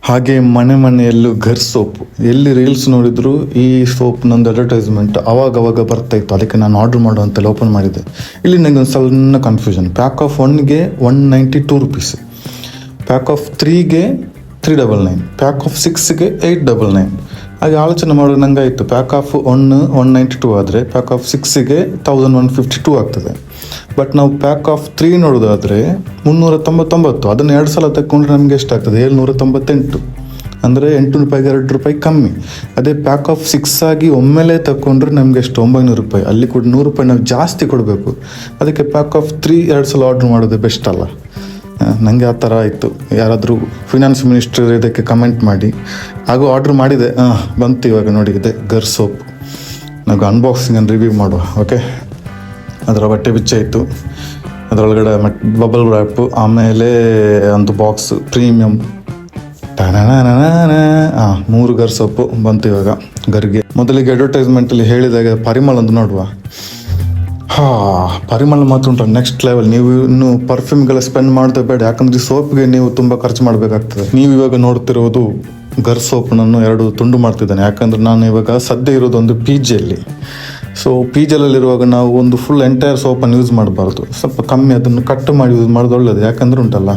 ಹಾಗೆ ಮನೆ ಮನೆಯಲ್ಲೂ ಘರ್ ಸೋಪ್ ಎಲ್ಲಿ ರೀಲ್ಸ್ ನೋಡಿದ್ರು ಈ ಸೋಪ್ ನಂದು ಅಡ್ವರ್ಟೈಸ್ಮೆಂಟ್ ಅವಾಗ ಬರ್ತಾ ಇತ್ತು. ಅದಕ್ಕೆ ನಾನು ಆರ್ಡರ್ ಮಾಡು ಅಂತೇಳಿ ಓಪನ್ ಮಾಡಿದ್ದೆ. ಇಲ್ಲಿ ನನಗೆ ಒಂದು ಸಣ್ಣ ಕನ್ಫ್ಯೂಷನ್. ಪ್ಯಾಕ್ ಆಫ್ 1ಗೆ 192 ರುಪೀಸ್, ಪ್ಯಾಕ್ ಆಫ್ 3ಗೆ 399, ಪ್ಯಾಕ್ ಆಫ್ 6ಗೆ 899. ಹಾಗೆ ಆಲೋಚನೆ ಮಾಡೋದು ನಂಗೆ ಆಯಿತು, ಪ್ಯಾಕ್ ಆಫ್ 192 ಆದರೆ ಪ್ಯಾಕ್ ಆಫ್ 6ಗೆ 1152 ಆಗ್ತದೆ. ಬಟ್ ನಾವು ಪ್ಯಾಕ್ ಆಫ್ 3 ನೋಡೋದಾದರೆ 399. ಅದನ್ನು 2 ಸಲ ತಗೊಂಡ್ರೆ ನಮಗೆ ಎಷ್ಟಾಗ್ತದೆ? 798. ಅಂದರೆ 8 ರೂಪಾಯಿಗೆ 2 ರೂಪಾಯಿ ಕಮ್ಮಿ. ಅದೇ ಪ್ಯಾಕ್ ಆಫ್ 6 ಆಗಿ ಒಮ್ಮೆಲೇ ತಗೊಂಡ್ರೆ ನಮಗೆ ಎಷ್ಟು? 900 ರೂಪಾಯಿ. ಅಲ್ಲಿ ಕೂಡ 100 ರೂಪಾಯಿ ನಾವು ಜಾಸ್ತಿ ಕೊಡಬೇಕು. ಅದಕ್ಕೆ ಪ್ಯಾಕ್ ಆಫ್ 3 2 ಸಲ ಆರ್ಡ್ರ್ ಮಾಡೋದು ಬೆಸ್ಟ್ ಅಲ್ಲ? ನನಗೆ ಆ ಥರ ಆಯಿತು. ಯಾರಾದರೂ ಫಿನಾನ್ಸ್ ಮಿನಿಸ್ಟರ್ ಇದಕ್ಕೆ ಕಮೆಂಟ್ ಮಾಡಿ. ಹಾಗೂ ಆರ್ಡ್ರ್ ಮಾಡಿದೆ, ಬಂತು. ಇವಾಗ ನೋಡಿ, ಇದೆ ಘರ್ ಸೋಪ್. ನಾವು ಅನ್ಬಾಕ್ಸಿಂಗ್ ಆ್ಯಂಡ್ ರಿವ್ಯೂ ಮಾಡುವ. ಓಕೆ, ಅದರ ಬಟ್ಟೆ ಬಿಚ್ಚ ಇತ್ತು, ಅದರೊಳಗಡೆ ಬಬಲ್ ರ್ಯಾಪು, ಆಮೇಲೆ ಒಂದು ಬಾಕ್ಸ್ ಪ್ರೀಮಿಯಮ್ 3 ಘರ್ ಸೋಪು ಬಂತು ಇವಾಗ ಗರ್ಗೆ. ಮೊದಲಿಗೆ ಅಡ್ವರ್ಟೈಸ್ಮೆಂಟಲ್ಲಿ ಹೇಳಿದಾಗ ಪರಿಮಳ ಒಂದು ನೋಡುವ. ಪರಿಮಳ ಮಾತ್ರ ಉಂಟು ನೆಕ್ಸ್ಟ್ ಲೆವೆಲ್. ನೀವು ಇನ್ನು ಪರ್ಫ್ಯೂಮ್ಗೆಲ್ಲ ಸ್ಪೆಂಡ್ ಮಾಡೋದು ಬೇಡ, ಯಾಕಂದ್ರೆ ಸೋಪ್ಗೆ ನೀವು ತುಂಬ ಖರ್ಚು ಮಾಡಬೇಕಾಗ್ತದೆ. ನೀವು ಇವಾಗ ನೋಡ್ತಿರೋದು ಘರ್ ಸೋಪ್. ನಾನು 2 ತುಂಡು ಮಾಡ್ತಿದ್ದೇನೆ, ಯಾಕಂದ್ರೆ ನಾನು ಇವಾಗ ಸದ್ಯ ಇರೋದು ಒಂದು ಪಿ ಜಿಯಲ್ಲಿ. ಸೊ ಪಿ ಜಿಯಲ್ಲಿರುವಾಗ ನಾವು ಒಂದು ಫುಲ್ ಎಂಟೈರ್ ಸೋಪನ್ನು ಯೂಸ್ ಮಾಡಬಾರ್ದು, ಸ್ವಲ್ಪ ಕಮ್ಮಿ ಅದನ್ನು ಕಟ್ ಮಾಡಿ ಯೂಸ್ ಮಾಡೋದು ಒಳ್ಳೆಯದು. ಯಾಕಂದ್ರೆ ಉಂಟಲ್ಲ,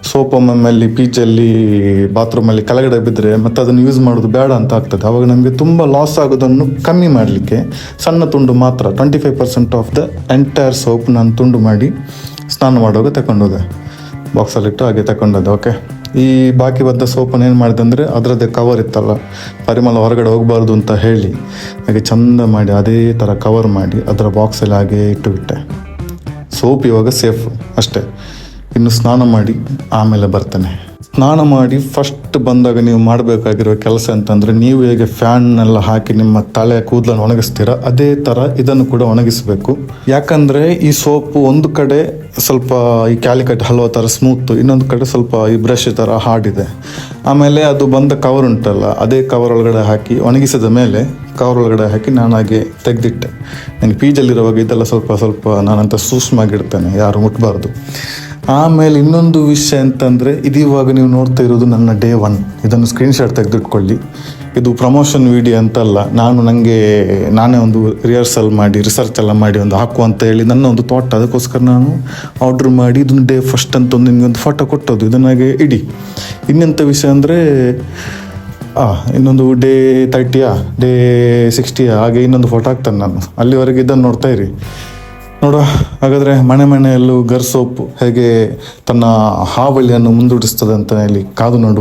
ಸೋಪ್ ಒಮ್ಮೊಮ್ಮಲ್ಲಿ ಪಿ ಜಿಯಲ್ಲಿ ಬಾತ್ರೂಮಲ್ಲಿ ಕೆಳಗಡೆ ಬಿದ್ದರೆ ಮತ್ತೆ ಅದನ್ನು ಯೂಸ್ ಮಾಡೋದು ಬೇಡ ಅಂತ ಆಗ್ತದೆ. ಆವಾಗ ನಮಗೆ ತುಂಬ ಲಾಸ್ ಆಗೋದನ್ನು ಕಮ್ಮಿ ಮಾಡಲಿಕ್ಕೆ ಸಣ್ಣ ತುಂಡು ಮಾತ್ರ 25% ಆಫ್ ದ ಎಂಟೈರ್ ಸೋಪ್ ನಾನು ತುಂಡು ಮಾಡಿ ಸ್ನಾನ ಮಾಡುವಾಗ ತಗೊಂಡೋದೆ, ಬಾಕ್ಸಲ್ಲಿಟ್ಟು ಹಾಗೆ ತಗೊಂಡೋದೆ. ಓಕೆ, ಈ ಬಾಕಿ ಬಂದ ಸೋಪನ್ನು ಏನು ಮಾಡಿದೆ ಅಂದರೆ ಅದರದ್ದೇ ಕವರ್ ಇತ್ತಲ್ಲ, ಪರಿಮಳ ಹೊರಗಡೆ ಹೋಗಬಾರ್ದು ಅಂತ ಹೇಳಿ ಹಾಗೆ ಚಂದ ಮಾಡಿ ಅದೇ ಥರ ಕವರ್ ಮಾಡಿ ಅದರ ಬಾಕ್ಸಲ್ಲಿ ಹಾಗೆ ಇಟ್ಟುಬಿಟ್ಟೆ. ಸೋಪ್ ಇವಾಗ ಸೇಫ್ ಅಷ್ಟೇ. ಇನ್ನು ಸ್ನಾನ ಮಾಡಿ ಆಮೇಲೆ ಬರ್ತೇನೆ. ಸ್ನಾನ ಮಾಡಿ ಫಸ್ಟ್ ಬಂದಾಗ ನೀವು ಮಾಡಬೇಕಾಗಿರೋ ಕೆಲಸ ಅಂತಂದರೆ, ನೀವು ಹೇಗೆ ಫ್ಯಾನ್ನೆಲ್ಲ ಹಾಕಿ ನಿಮ್ಮ ತಲೆ ಕೂದಲನ್ನು ಒಣಗಿಸ್ತೀರ ಅದೇ ಥರ ಇದನ್ನು ಕೂಡ ಒಣಗಿಸಬೇಕು. ಯಾಕಂದರೆ ಈ ಸೋಪು ಒಂದು ಕಡೆ ಸ್ವಲ್ಪ ಈ ಕ್ಯಾಲಿಕಟ್ ಹಲ್ವಾ ಥರ ಸ್ಮೂತು, ಇನ್ನೊಂದು ಕಡೆ ಸ್ವಲ್ಪ ಈ ಬ್ರಷ್ ಥರ ಹಾರ್ಡಿದೆ. ಆಮೇಲೆ ಅದು ಬಂದ ಕವರ್ ಉಂಟಲ್ಲ, ಅದೇ ಕವರ್ ಒಳಗಡೆ ಹಾಕಿ ಒಣಗಿಸಿದ ಮೇಲೆ ಕವರ್ ಒಳಗಡೆ ಹಾಕಿ ನಾನು ಹಾಗೆ ತೆಗೆದಿಟ್ಟೆ. ನನಗೆ ಪಿ ಜಿಯಲ್ಲಿರುವಾಗ ಇದೆಲ್ಲ ಸ್ವಲ್ಪ ನಾನಂತ ಸೂಕ್ಷ್ಮವಾಗಿಡ್ತೇನೆ, ಯಾರು ಮುಟ್ಬಾರ್ದು. ಆಮೇಲೆ ಇನ್ನೊಂದು ವಿಷಯ ಅಂತಂದರೆ, ಇದು ಇವಾಗ ನೀವು ನೋಡ್ತಾ ಇರೋದು ನನ್ನ ಡೇ 1. ಇದನ್ನು ಸ್ಕ್ರೀನ್ಶಾಟ್ ತೆಗೆದಿಟ್ಕೊಳ್ಳಿ. ಇದು ಪ್ರಮೋಷನ್ ವಿಡಿಯೋ ಅಂತಲ್ಲ, ನಾನೇ ಒಂದು ರಿಹರ್ಸಲ್ ಮಾಡಿ ರಿಸರ್ಚ್ ಎಲ್ಲ ಮಾಡಿ ಒಂದು ಹಾಕು ಅಂತ ಹೇಳಿ ನನ್ನ ಒಂದು ಥಾಟ್. ಅದಕ್ಕೋಸ್ಕರ ನಾನು ಆರ್ಡ್ರ್ ಮಾಡಿ ಇದನ್ನು ಡೇ 1 ಅಂತ ಒಂದು ನಿಮಗೊಂದು ಫೋಟೋ ಕೊಟ್ಟೋದು. ಇದನ್ನಾಗೆ ಇಡಿ. ಇನ್ನೆಂಥ ವಿಷಯ ಅಂದರೆ, ಇನ್ನೊಂದು ಡೇ 30 ಡೇ 60 ಹಾಗೆ ಇನ್ನೊಂದು ಫೋಟೋ ಹಾಕ್ತಾನೆ ನಾನು. ಅಲ್ಲಿವರೆಗೆ ಇದನ್ನು ನೋಡ್ತಾ ಇರಿ. ನೋಡುವ ಹಾಗಾದರೆ ಮನೆ ಮನೆಯಲ್ಲೂ ಘರ್ ಸೋಪ್ ಹೇಗೆ ತನ್ನ ಹಾವಳಿಯನ್ನು ಮುಂದೂಡಿಸ್ತದೆ ಅಂತ ಹೇಳಿ ಕಾದು ನೋಡುವ.